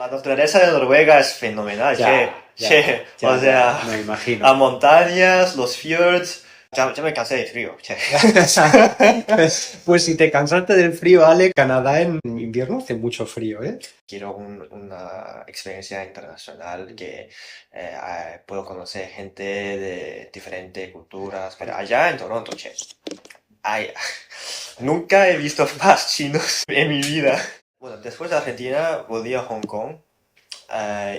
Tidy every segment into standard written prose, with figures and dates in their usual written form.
La naturaleza de Noruega es fenomenal, o sea, me las imagino. montañas, los fjords, ya me cansé de frío, che. Pues si te cansaste del frío, Ale, Canadá en invierno hace mucho frío, ¿eh? Quiero una experiencia internacional que puedo conocer gente de diferentes culturas, pero allá en Toronto, che, ay, nunca he visto más chinos en mi vida. Bueno, después de Argentina volví a Hong Kong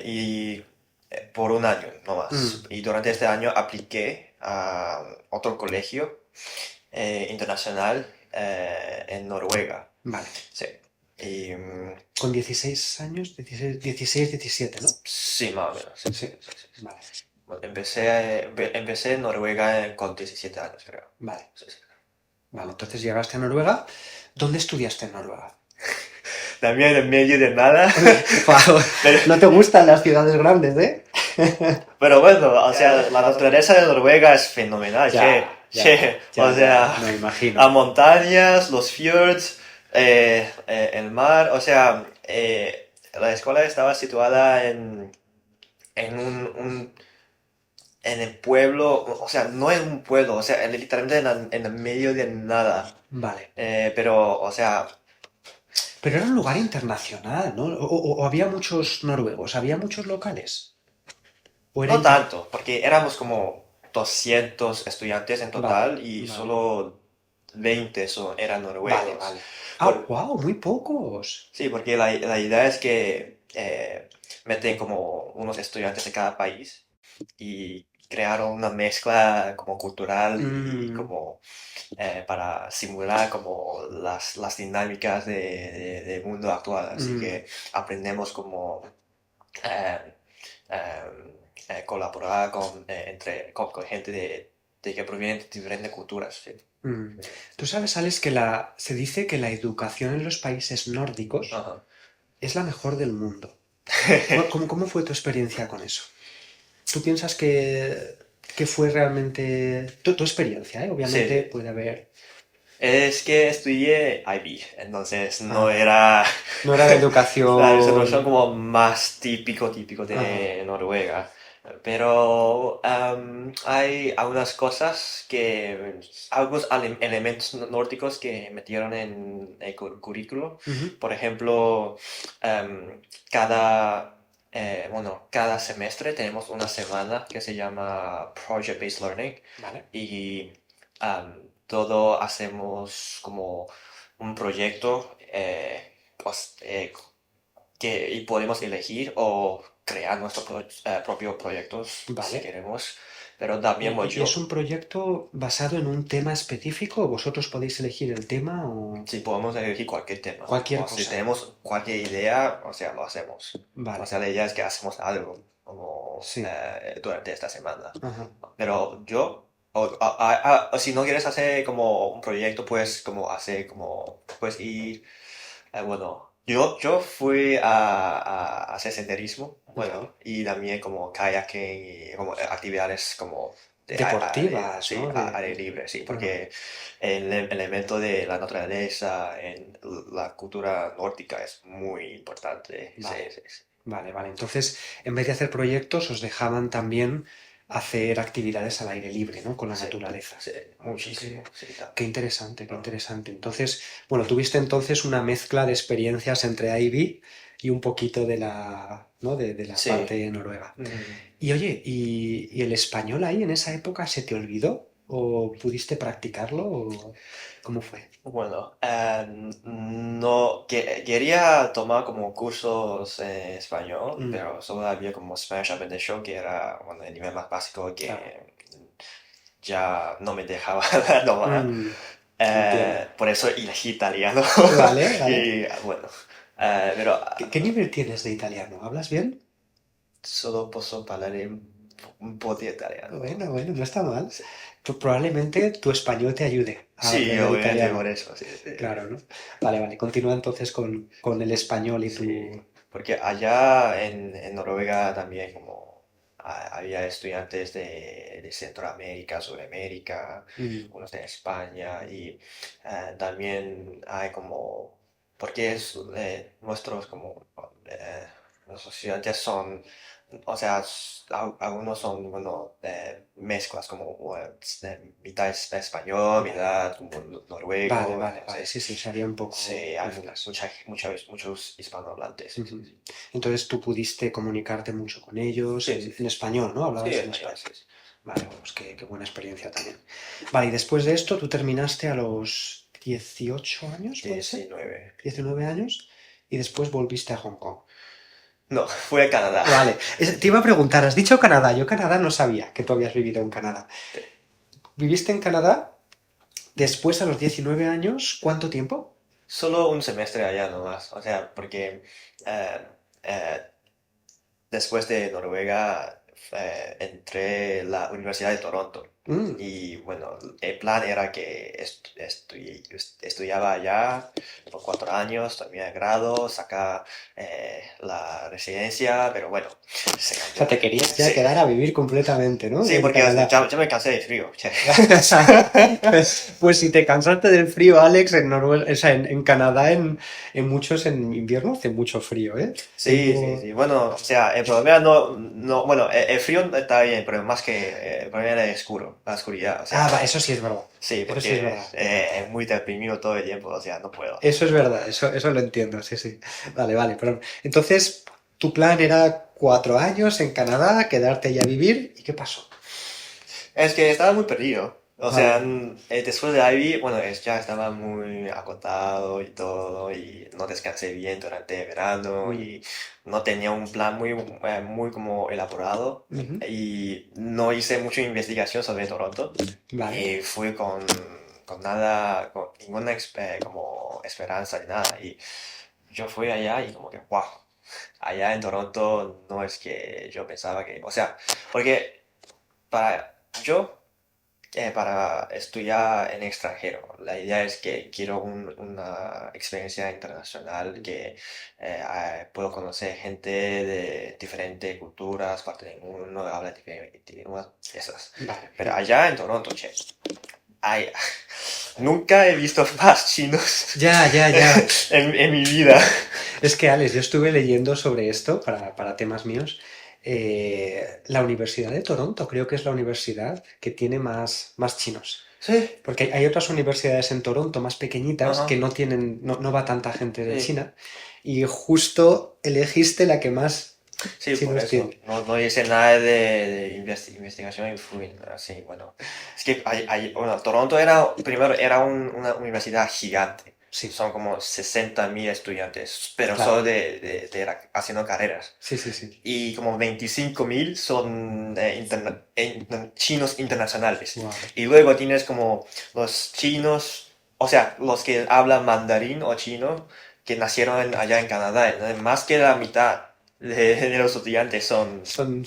y por un año no más. Mm, Y durante este año apliqué a otro colegio internacional en Noruega. vale. Sí. Y, Con 16 años, 16, 17, ¿no? sí, más o menos. Sí, sí, Sí, sí, sí, sí. vale, Bueno, empecé en Noruega con 17 años, creo. vale. Sí, sí. Vale, entonces llegaste a Noruega. ¿Dónde estudiaste en Noruega? También en medio de nada. Guau, pero, no te gustan las ciudades grandes, ¿eh? pero bueno, o sea, la naturaleza de Noruega es fenomenal, o sea, me las imagino. montañas, los fjords, el mar, o sea, la escuela estaba situada en en el pueblo, o sea, no en un pueblo, o sea, literalmente en el medio de nada. Vale. Pero, o sea, Pero era un lugar internacional, ¿no? O había muchos noruegos, había muchos locales. O era no inter... tanto, porque éramos como 200 estudiantes en Vale, total y vale, solo 20 eran vale, noruegos. vale. Ah, Por, wow, muy pocos. sí, porque la idea es que meten como unos estudiantes de cada país y crearon una mezcla como cultural y Mm, como para simular como las dinámicas del mundo actual. Así mm, que aprendemos como eh, colaborar con gente de que proviene de diferentes culturas. Sí. mm. Tú sabes, Alex, que se dice que la educación en los países nórdicos Ajá. es la mejor del mundo. ¿Cómo fue tu experiencia con eso? ¿Tú piensas que fue realmente tu experiencia, ¿eh? Sí, Obviamente sí. puede haber... Es que estudié IB, entonces no Ah, era no era de la educación educación... como más típico Ajá. de Noruega. Pero hay algunas cosas algunos elementos nórdicos que metieron en el currículo. Ujú, Por ejemplo, cada, cada semestre tenemos una semana que se llama Project Based Learning vale. y todo hacemos como un proyecto y podemos elegir o crear nuestros propios proyectos si Vale. queremos, pero también ¿Y es yo, un proyecto basado en un tema específico? ¿O vosotros podéis elegir el tema o si podemos elegir cualquier tema, cualquier o si cosa? tenemos cualquier idea, o sea, lo hacemos. O Vale. sea, la idea es que hacemos algo como Sí. durante esta semana. Ajá. Pero o si no quieres hacer como un proyecto, pues como hacer como, pues ir, bueno, yo fui a hacer senderismo, Vale. bueno, y también como kayaking y como actividades como de Deportivas, sí, ¿no? aire libre, sí, Ajá. porque el elemento de la naturaleza en la cultura nórdica es muy importante, sí, Vale. sí, sí. Vale, vale. Entonces, en vez de hacer proyectos, os dejaban también hacer actividades al aire libre, ¿no? Con la Sí, naturaleza. sí, Anda, muchísimo, sí, qué también. interesante, qué Ajá. interesante. Entonces, bueno, tuviste entonces una mezcla de experiencias entre Ivy y un poquito de ¿no? De la Sí. parte noruega. Mm, Y oye, ¿y el español ahí en esa época se te olvidó? ¿O pudiste practicarlo? ¿O cómo fue? bueno, no quería tomar como cursos en español, Mm, pero solo había como Spanish Up in the Show, que era bueno, el nivel más básico claro. que ya no me dejaba tomar. Mm, entiendo. Por eso elegí italiano. Vale, vale. Y bueno, pero ¿Qué nivel tienes de italiano? ¿Hablas bien? solo posso parlare un po' di italiano. Bueno, bueno, no está mal. Sí, Probablemente tu español te ayude a sí, aprender obviamente por italiano. eso, sí, sí. Claro, ¿no? Vale, vale. Continúa entonces con el español y Sí, tu... porque allá en Noruega también como había estudiantes de Centroamérica, Sudamérica, Mm, unos de España y también hay como, porque es nuestros como los estudiantes son, o sea, algunos son, bueno, mezclas como mitad español, Vale, mitad como vale, noruego, vale, vale. entonces Sí, sí, sería un sí, poco hay mezclas. muchos hispanohablantes, sí, sí, Ujú. sí. Entonces tú pudiste comunicarte mucho con ellos Sí, sí, en sí. español, ¿no? Sí, Hablabas en español, español. sí, sí. Vale, bueno, pues qué buena experiencia también. Vale, y después de esto tú terminaste a los 18 años, ¿puede ser? 19. 19 años, y después volviste a Hong Kong. No, fui a Canadá. Vale, te iba a preguntar, has dicho Canadá, yo Canadá no sabía que tú habías vivido en Canadá. ¿Viviste en Canadá después a los 19 años? ¿Cuánto tiempo? Solo un semestre allá nomás, o sea, porque eh, eh, después de Noruega entré a la Universidad de Toronto Mm, y bueno, el plan era que estudiaba allá por 4 años, terminé el grado, saca la residencia, pero bueno, se o sea, cambió. te querías ya Sí, quedar a vivir completamente, ¿no? sí, En porque o sea, Canadá. ya me cansé de frío. Che. Pues si te cansaste del frío, Alex, o sea, en Canadá en muchos en invierno hace mucho frío, ¿eh? Sí, sí, Tengo... sí. Bueno, o sea, el problema no, bueno, el frío está bien, pero más que el problema era el oscuro, la oscuridad, o Ah, va, sea, eso sí es verdad. sí, Eso sí es porque verdad. es muy deprimido todo el tiempo, o sea, no puedo. Eso es verdad, eso lo entiendo, sí, sí. Vale, vale, perdón. Entonces, tu plan era 4 años en Canadá, quedarte allá a vivir, ¿y qué pasó? Es que estaba muy perdido. O sea, Vale. después de Ivy, bueno, ya estaba muy agotado y todo, y no descansé bien durante el verano, Mm, y no tenía un plan muy como elaborado, ujú, y no hice mucha investigación sobre Toronto, vale. y fui con nada, con ninguna como esperanza ni nada, y yo fui allá y como que, wow, allá en Toronto no es que yo pensaba que, o sea, porque para yo para estudiar en extranjero. La idea es que quiero una experiencia internacional que puedo conocer gente de diferentes culturas, parte del mundo, habla diferentes idiomas, esas. Vale. Pero allá en Toronto, che, ay, nunca he visto más chinos Ya, ya, ya. en mi vida. Es que, Alex, yo estuve leyendo sobre esto para temas míos. La Universidad de Toronto creo que es la universidad que tiene más chinos. Sí, Porque hay otras universidades en Toronto más pequeñitas que ajá, no tienen, no va tanta gente de sí. China. Y justo elegiste la que más Sí, por chinos eso. tiene. No hice nada de investigación y fui así, bueno. Es que bueno, Toronto primero era una universidad gigante. Sí, Son como 60.000 estudiantes, pero solo claro. haciendo carreras. Sí, sí, sí. Y como 25.000 son chinos internacionales. Wow. Y luego tienes como los chinos, o sea, los que hablan mandarín o chino, que nacieron allá en Canadá. ¿No? Más que la mitad de los estudiantes Son son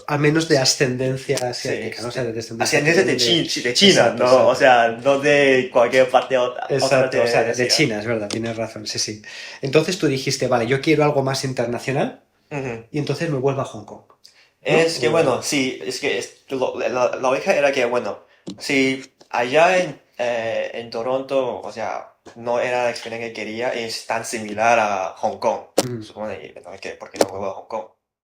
al menos de sí, ascendencia sí, asiática, ¿no? O sea, de descendencia que ascendientes vienen de... de China, Exacto, ¿no? O exacto. sea, no de cualquier parte otra Exacto, o sea, de de Asia. China, es verdad, tienes razón, sí, sí. Entonces tú dijiste, vale, yo quiero algo más internacional Ujú. y entonces me vuelvo a Hong Kong, ¿no? Es que bueno, sí, es que la lógica era que bueno, si allá en Toronto, o sea, no era la experiencia que quería, es tan similar a Hong Kong, Mm. supone, ¿no? Que, ¿por qué no vuelvo a Hong Kong?